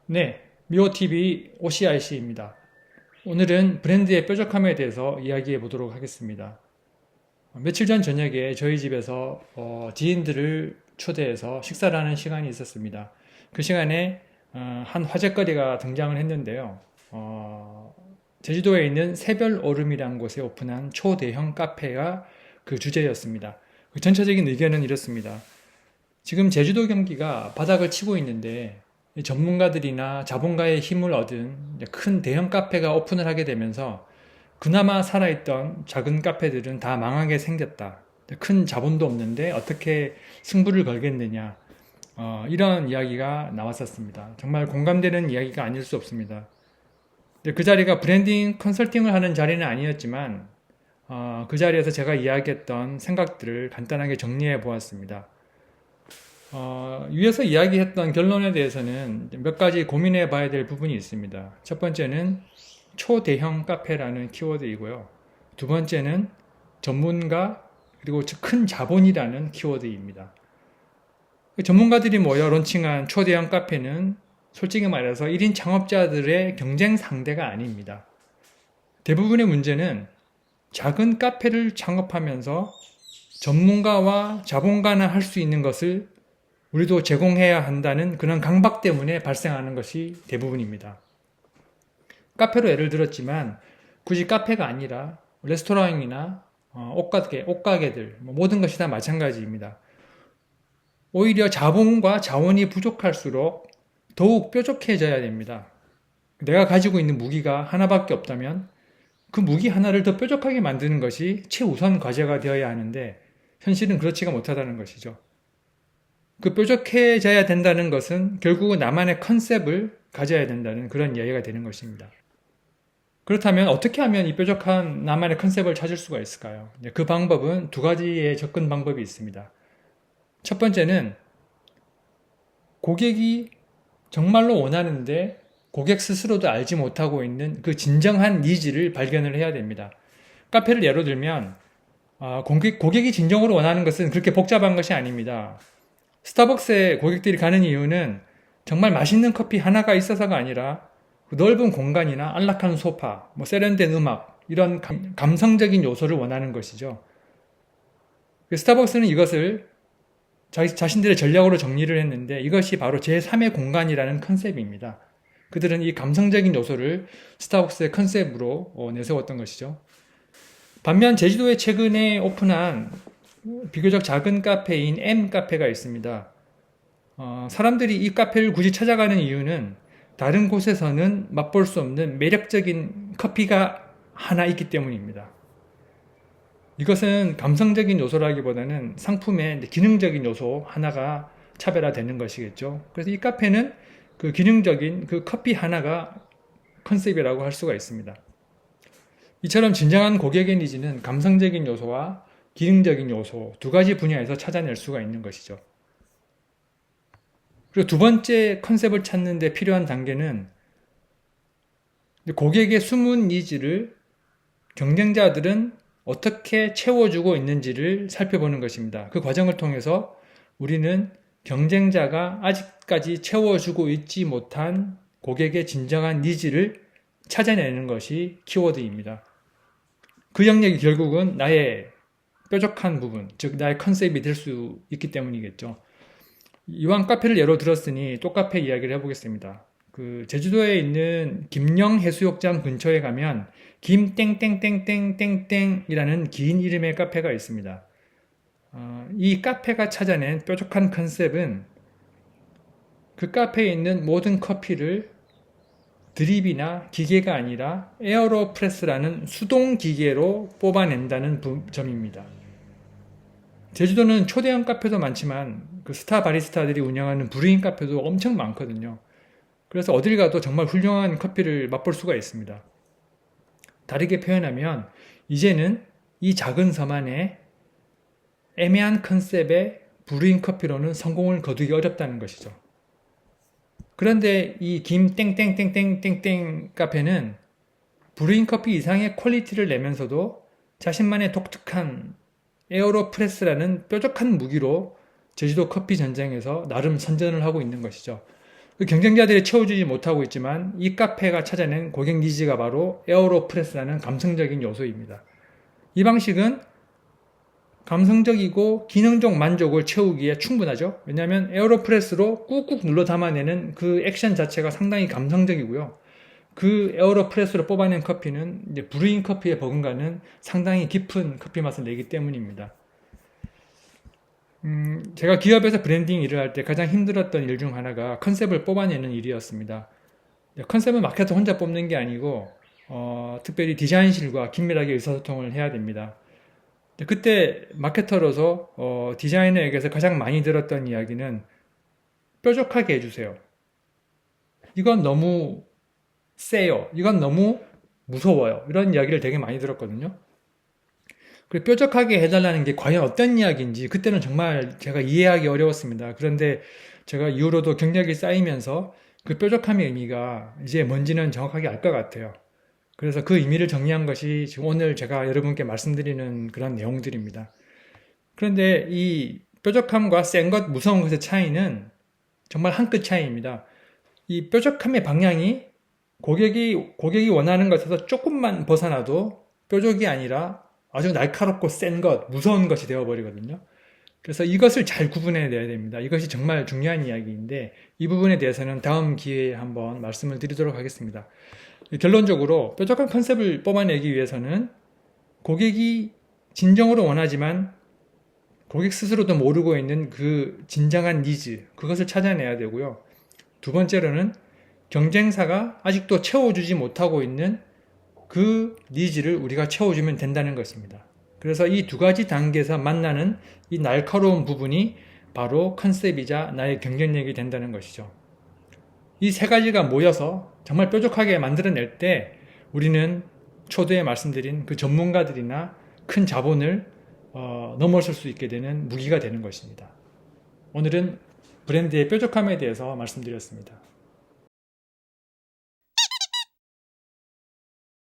네, 미오TV OCIC입니다. 오늘은 브랜드의 뾰족함에 대해서 이야기해 보도록 하겠습니다. 며칠 전 저녁에 저희 집에서 지인들을 초대해서 식사를 하는 시간이 있었습니다. 그 시간에 한 화제거리가 등장을 했는데요. 제주도에 있는 새별오름이라는 곳에 오픈한 초대형 카페가 그 주제였습니다. 그 전체적인 의견은 이렇습니다. 지금 제주도 경기가 바닥을 치고 있는데 전문가들이나 자본가의 힘을 얻은 큰 대형 카페가 오픈을 하게 되면서 그나마 살아있던 작은 카페들은 다 망하게 생겼다. 큰 자본도 없는데 어떻게 승부를 걸겠느냐. 이런 이야기가 나왔었습니다. 정말 공감되는 이야기가 아닐 수 없습니다. 그 자리가 브랜딩 컨설팅을 하는 자리는 아니었지만 그 자리에서 제가 이야기했던 생각들을 간단하게 정리해 보았습니다. 위에서 이야기했던 결론에 대해서는 몇 가지 고민해 봐야 될 부분이 있습니다. 첫 번째는 초대형 카페라는 키워드이고요. 두 번째는 전문가 그리고 큰 자본이라는 키워드입니다. 전문가들이 모여 론칭한 초대형 카페는 솔직히 말해서 1인 창업자들의 경쟁 상대가 아닙니다. 대부분의 문제는 작은 카페를 창업하면서 전문가와 자본가나 할 수 있는 것을 우리도 제공해야 한다는 그런 강박 때문에 발생하는 것이 대부분입니다. 카페로 예를 들었지만 굳이 카페가 아니라 레스토랑이나 옷가게들 모든 것이 다 마찬가지입니다. 오히려 자본과 자원이 부족할수록 더욱 뾰족해져야 됩니다. 내가 가지고 있는 무기가 하나밖에 없다면 그 무기 하나를 더 뾰족하게 만드는 것이 최우선 과제가 되어야 하는데 현실은 그렇지가 못하다는 것이죠. 그 뾰족해져야 된다는 것은 결국은 나만의 컨셉을 가져야 된다는 그런 이야기가 되는 것입니다. 그렇다면 어떻게 하면 이 뾰족한 나만의 컨셉을 찾을 수가 있을까요? 그 방법은 두 가지의 접근 방법이 있습니다. 첫 번째는 고객이 정말로 원하는데 고객 스스로도 알지 못하고 있는 그 진정한 니즈를 발견을 해야 됩니다. 카페를 예로 들면 고객이 진정으로 원하는 것은 그렇게 복잡한 것이 아닙니다. 스타벅스에 고객들이 가는 이유는 정말 맛있는 커피 하나가 있어서가 아니라 넓은 공간이나 안락한 소파, 세련된 음악, 이런 감성적인 요소를 원하는 것이죠. 스타벅스는 이것을 자신들의 전략으로 정리를 했는데 이것이 바로 제3의 공간이라는 컨셉입니다. 그들은 이 감성적인 요소를 스타벅스의 컨셉으로 내세웠던 것이죠. 반면 제주도에 최근에 오픈한 비교적 작은 카페인 M 카페가 있습니다. 사람들이 이 카페를 굳이 찾아가는 이유는 다른 곳에서는 맛볼 수 없는 매력적인 커피가 하나 있기 때문입니다. 이것은 감성적인 요소라기보다는 상품의 기능적인 요소 하나가 차별화되는 것이겠죠. 그래서 이 카페는 그 기능적인 그 커피 하나가 컨셉이라고 할 수가 있습니다. 이처럼 진정한 고객의 니즈는 감성적인 요소와 기능적인 요소 두 가지 분야에서 찾아낼 수가 있는 것이죠. 그리고 두 번째 컨셉을 찾는 데 필요한 단계는 고객의 숨은 니즈를 경쟁자들은 어떻게 채워주고 있는지를 살펴보는 것입니다. 그 과정을 통해서 우리는 경쟁자가 아직까지 채워주고 있지 못한 고객의 진정한 니즈를 찾아내는 것이 키워드입니다. 그 영역이 결국은 나의 뾰족한 부분, 즉 나의 컨셉이 될 수 있기 때문이겠죠. 이왕 카페를 예로 들었으니 또 카페 이야기를 해보겠습니다. 그 제주도에 있는 김영 해수욕장 근처에 가면 김땡땡땡땡땡땡이라는 긴 이름의 카페가 있습니다. 이 카페가 찾아낸 뾰족한 컨셉은 그 카페에 있는 모든 커피를 드립이나 기계가 아니라 에어로프레스라는 수동 기계로 뽑아낸다는 점입니다. 제주도는 초대형 카페도 많지만 그 스타 바리스타들이 운영하는 브루잉 카페도 엄청 많거든요. 그래서 어딜 가도 정말 훌륭한 커피를 맛볼 수가 있습니다. 다르게 표현하면 이제는 이 작은 섬 안에 애매한 컨셉의 브루잉 커피로는 성공을 거두기 어렵다는 것이죠. 그런데 이 김땡땡땡땡땡땡 카페는 브루잉 커피 이상의 퀄리티를 내면서도 자신만의 독특한 에어로프레스라는 뾰족한 무기로 제주도 커피 전쟁에서 나름 선전을 하고 있는 것이죠. 그 경쟁자들이 채워주지 못하고 있지만 이 카페가 찾아낸 고객 니즈가 바로 에어로프레스라는 감성적인 요소입니다. 이 방식은 감성적이고 기능적 만족을 채우기에 충분하죠. 왜냐하면 에어로프레스로 꾹꾹 눌러 담아내는 그 액션 자체가 상당히 감성적이고요. 그 에어로프레스로 뽑아낸 커피는 이제 브루잉 커피에 버금가는 상당히 깊은 커피 맛을 내기 때문입니다. 제가 기업에서 브랜딩 일을 할 때 가장 힘들었던 일 중 하나가 컨셉을 뽑아내는 일이었습니다. 컨셉은 마케터 혼자 뽑는 게 아니고 특별히 디자인실과 긴밀하게 의사소통을 해야 됩니다. 그때 마케터로서 디자이너에게서 가장 많이 들었던 이야기는 뾰족하게 해주세요. 이건 너무 세요. 이건 너무 무서워요. 이런 이야기를 되게 많이 들었거든요. 뾰족하게 해달라는 게 과연 어떤 이야기인지 그때는 정말 제가 이해하기 어려웠습니다. 그런데 제가 이후로도 경력이 쌓이면서 그 뾰족함의 의미가 이제 뭔지는 정확하게 알 것 같아요. 그래서 그 의미를 정리한 것이 지금 오늘 제가 여러분께 말씀드리는 그런 내용들입니다. 그런데 이 뾰족함과 센 것, 무서운 것의 차이는 정말 한 끗 차이입니다. 이 뾰족함의 방향이 고객이 원하는 것에서 조금만 벗어나도 뾰족이 아니라 아주 날카롭고 센 것, 무서운 것이 되어버리거든요. 그래서 이것을 잘 구분해내야 됩니다. 이것이 정말 중요한 이야기인데 이 부분에 대해서는 다음 기회에 한번 말씀을 드리도록 하겠습니다. 결론적으로 뾰족한 컨셉을 뽑아내기 위해서는 고객이 진정으로 원하지만 고객 스스로도 모르고 있는 그 진정한 니즈, 그것을 찾아내야 되고요. 두 번째로는 경쟁사가 아직도 채워주지 못하고 있는 그 니즈를 우리가 채워주면 된다는 것입니다. 그래서 이 두 가지 단계에서 만나는 이 날카로운 부분이 바로 컨셉이자 나의 경쟁력이 된다는 것이죠. 이 세 가지가 모여서 정말 뾰족하게 만들어낼 때 우리는 초두에 말씀드린 그 전문가들이나 큰 자본을 넘어설 수 있게 되는 무기가 되는 것입니다. 오늘은 브랜드의 뾰족함에 대해서 말씀드렸습니다.